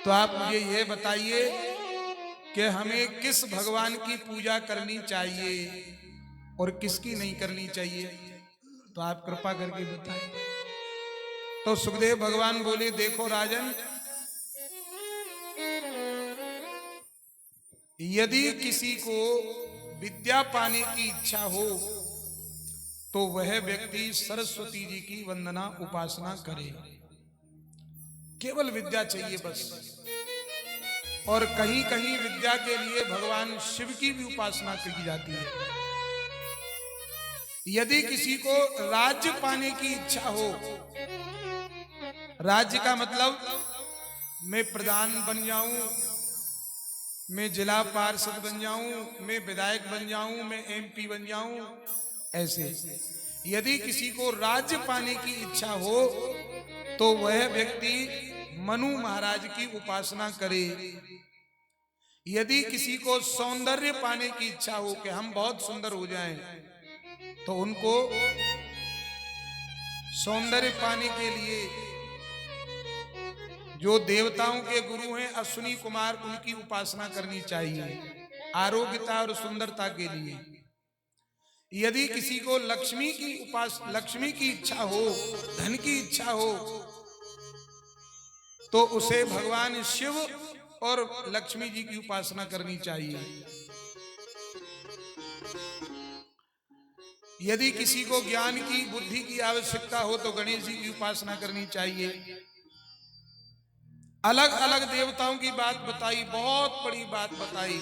तो आप मुझे ये बताइए कि हमें किस भगवान की पूजा करनी चाहिए और किसकी नहीं करनी चाहिए, तो आप कृपा करके बताएं। तो सुखदेव भगवान बोले, देखो राजन, यदि किसी को विद्या पाने की इच्छा हो तो वह व्यक्ति सरस्वती जी की वंदना उपासना करे। केवल विद्या चाहिए बस। और कहीं कहीं विद्या के लिए भगवान शिव की भी उपासना की जाती है। यदि किसी को राज्य पाने की इच्छा हो, राज्य का मतलब मैं प्रधान बन जाऊं, मैं जिला पार्षद बन जाऊं, मैं विधायक बन जाऊं, मैं एमपी बन जाऊं, ऐसे यदि किसी को राज्य पाने की इच्छा हो तो वह व्यक्ति मनु महाराज की उपासना करे। यदि किसी को सौंदर्य पाने की इच्छा हो कि हम बहुत सुंदर हो जाएं, तो उनको सौंदर्य पाने के लिए जो देवताओं के गुरु हैं अश्विनी कुमार, उनकी उपासना करनी चाहिए आरोग्यता और सुंदरता के लिए। यदि किसी को लक्ष्मी की इच्छा हो, धन की इच्छा हो, तो उसे भगवान शिव और लक्ष्मी जी की उपासना करनी चाहिए। यदि किसी को ज्ञान की, बुद्धि की आवश्यकता हो तो गणेश जी की उपासना करनी चाहिए। अलग अलग देवताओं की बात बताई, बहुत बड़ी बात बताई,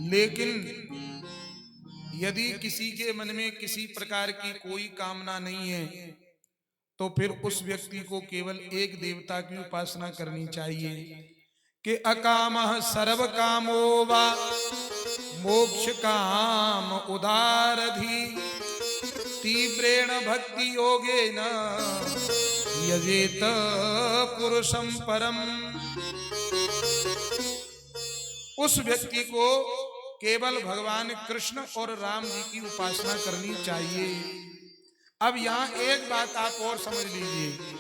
लेकिन यदि किसी के मन में किसी प्रकार की कोई कामना नहीं है तो फिर उस व्यक्ति को केवल एक देवता की उपासना करनी चाहिए कि अकामः सर्व कामो वा मोक्ष काम उदारधि तीव्रेण भक्ति योगेन यजेत पुरुषं परम। उस व्यक्ति को केवल भगवान कृष्ण और राम जी की उपासना करनी चाहिए। अब यहां एक बात आप और समझ लीजिए,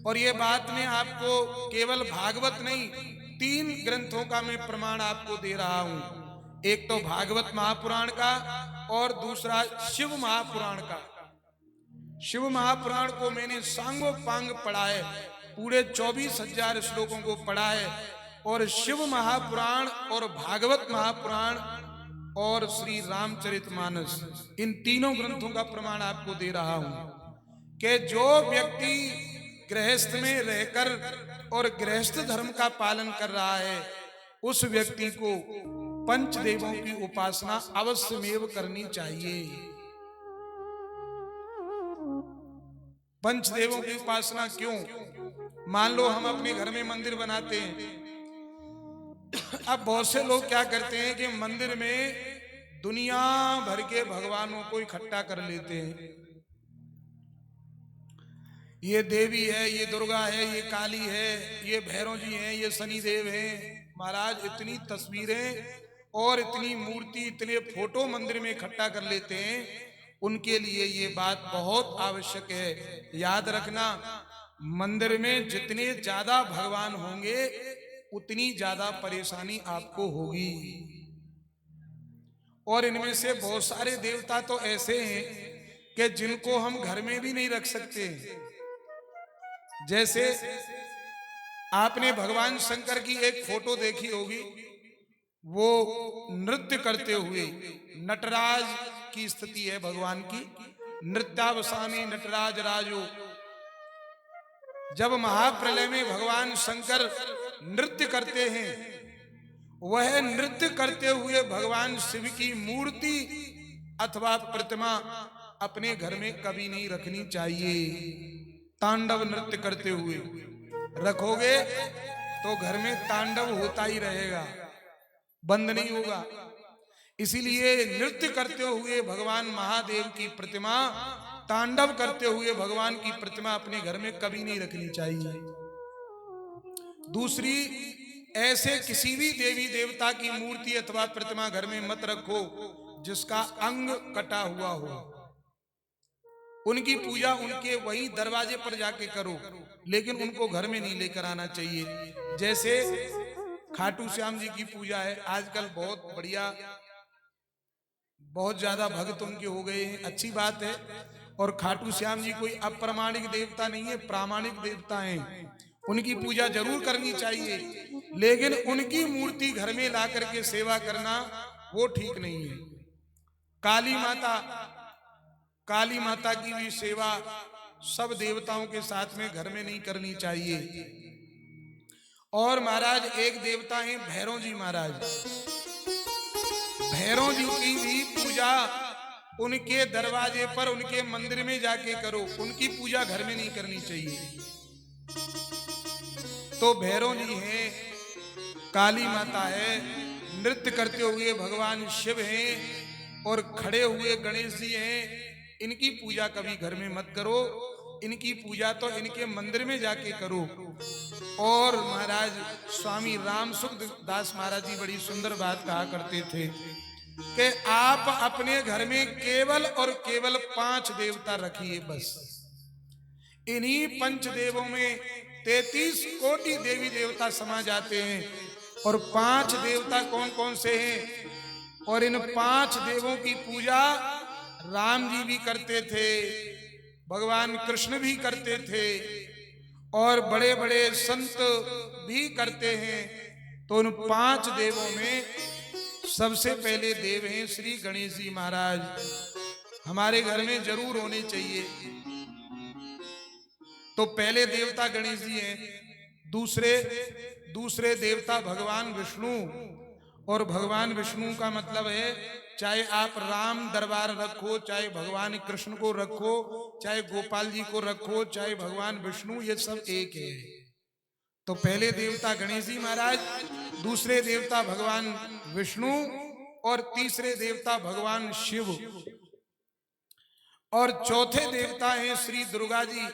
और ये बात मैं आपको केवल भागवत नहीं, 3 ग्रंथों का मैं प्रमाण आपको दे रहा हूं। एक तो भागवत महापुराण का और दूसरा शिव महापुराण का। शिव महापुराण को मैंने सांगो पांग पढ़ा है, पूरे 24,000 श्लोकों को पढ़ा है। और शिव महापुराण और भागवत महापुराण और श्री रामचरितमानस, इन तीनों ग्रंथों का प्रमाण आपको दे रहा हूं कि जो व्यक्ति गृहस्थ में रहकर और गृहस्थ धर्म का पालन कर रहा है उस व्यक्ति को पंचदेवों की उपासना अवश्यमेव करनी चाहिए। पंचदेवों की उपासना क्यों? मान लो हम अपने घर में मंदिर बनाते हैं। अब बहुत से लोग क्या करते हैं कि मंदिर में दुनिया भर के भगवानों को इकट्ठा कर लेते हैं। ये देवी है, ये दुर्गा है, ये काली है, ये भैरव जी हैं, ये शनिदेव हैं। महाराज इतनी तस्वीरें और इतनी मूर्ति, इतने फोटो मंदिर में इकट्ठा कर लेते हैं। उनके लिए ये बात बहुत आवश्यक है, याद रखना, मंदिर में जितने ज्यादा भगवान होंगे उतनी ज्यादा परेशानी आपको होगी। और इनमें से बहुत सारे देवता तो ऐसे हैं कि जिनको हम घर में भी नहीं रख सकते। जैसे आपने भगवान शंकर की एक फोटो देखी होगी, वो नृत्य करते हुए, नटराज की स्थिति है भगवान की, नृत्यावसानी नटराज राजो। जब महाप्रलय में भगवान शंकर नृत्य करते हैं, वह नृत्य करते हुए भगवान शिव की मूर्ति अथवा प्रतिमा अपने घर में कभी नहीं रखनी चाहिए। तांडव नृत्य करते हुए रखोगे तो घर में तांडव होता ही रहेगा, बंद नहीं होगा। इसीलिए नृत्य करते हुए भगवान महादेव की प्रतिमा, तांडव करते हुए भगवान की प्रतिमा अपने घर में कभी नहीं रखनी चाहिए। दूसरी, ऐसे किसी भी देवी देवता की मूर्ति अथवा प्रतिमा घर में मत रखो जिसका अंग कटा हुआ हो। उनकी पूजा उनके वही दरवाजे पर जाके करो, लेकिन उनको घर में नहीं लेकर आना चाहिए। जैसे खाटू श्याम जी की पूजा है, आजकल बहुत बढ़िया, बहुत ज्यादा भक्त उनके हो गए हैं, अच्छी बात है। और खाटू श्याम जी कोई अप्रामाणिक देवता नहीं है, प्रामाणिक देवता हैं। उनकी पूजा जरूर करनी चाहिए, लेकिन उनकी मूर्ति घर में ला करके सेवा करना वो ठीक नहीं है। काली माता, काली माता की भी सेवा सब देवताओं के साथ में घर में नहीं करनी चाहिए। और महाराज एक देवता हैं भैरव जी महाराज, भैरव जी की भी पूजा उनके दरवाजे पर, उनके मंदिर में जाके करो, उनकी पूजा घर में नहीं करनी चाहिए। तो भैरव जी हैं, काली माता है, नृत्य करते हुए भगवान शिव हैं, और खड़े हुए गणेश जी हैं। इनकी पूजा कभी घर में मत करो, इनकी पूजा तो इनके मंदिर में जाके करो। और महाराज स्वामी राम सुख दास महाराज जी बड़ी सुंदर बात कहा करते थे कि आप अपने घर में केवल और केवल 5 देवता रखिए बस। इन्हीं पंचदेवों में 33 कोटि देवी देवता समा जाते हैं। और 5 देवता कौन कौन से हैं? और इन 5 देवों की पूजा राम जी भी करते थे, भगवान कृष्ण भी करते थे, और बड़े बड़े संत भी करते हैं। तो उन 5 देवों में सबसे पहले देव हैं श्री गणेश जी महाराज, हमारे घर में जरूर होने चाहिए। तो पहले देवता गणेश जी हैं, दूसरे देवता भगवान विष्णु। और भगवान विष्णु का मतलब है, चाहे आप राम दरबार रखो, चाहे भगवान कृष्ण को रखो, चाहे गोपाल जी को रखो, चाहे भगवान विष्णु, ये सब एक है। तो पहले देवता गणेश जी महाराज, दूसरे देवता भगवान विष्णु, और तीसरे देवता भगवान शिव, और चौथे देवता हैं श्री दुर्गा जी,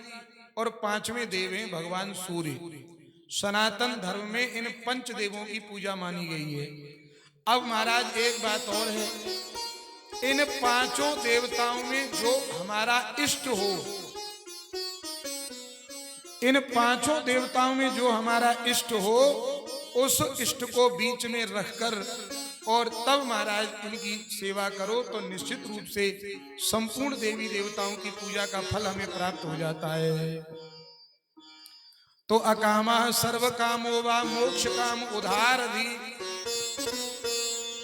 और 5वें देव हैं भगवान सूर्य। सनातन धर्म में इन 5 देवों की पूजा मानी गई है। अब महाराज एक बात और है, इन 5 देवताओं में जो हमारा इष्ट हो, इन 5 देवताओं में जो हमारा इष्ट हो, उस इष्ट को बीच में रखकर और तब महाराज इनकी सेवा करो, तो निश्चित रूप से संपूर्ण देवी देवताओं की पूजा का फल हमें प्राप्त हो जाता है। तो अकामा सर्व कामो वा मोक्ष काम उधारधि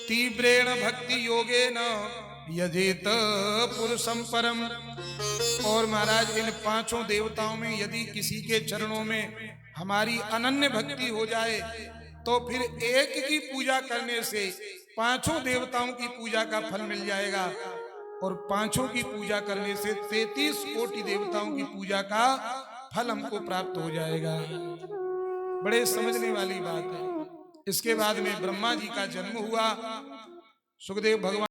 तीव्रेण भक्ति योगेन यजेत पुरुषं परम। और महाराज इन 5 देवताओं में यदि किसी के चरणों में हमारी अनन्य भक्ति हो जाए, तो फिर एक की पूजा करने से 5 देवताओं की पूजा का फल मिल जाएगा, और 5 की पूजा करने से 33 कोटि देवताओं की पूजा का फल हमको प्राप्त हो जाएगा। बड़े समझने वाली बात है। इसके बाद में ब्रह्मा जी का जन्म हुआ, सुखदेव भगवान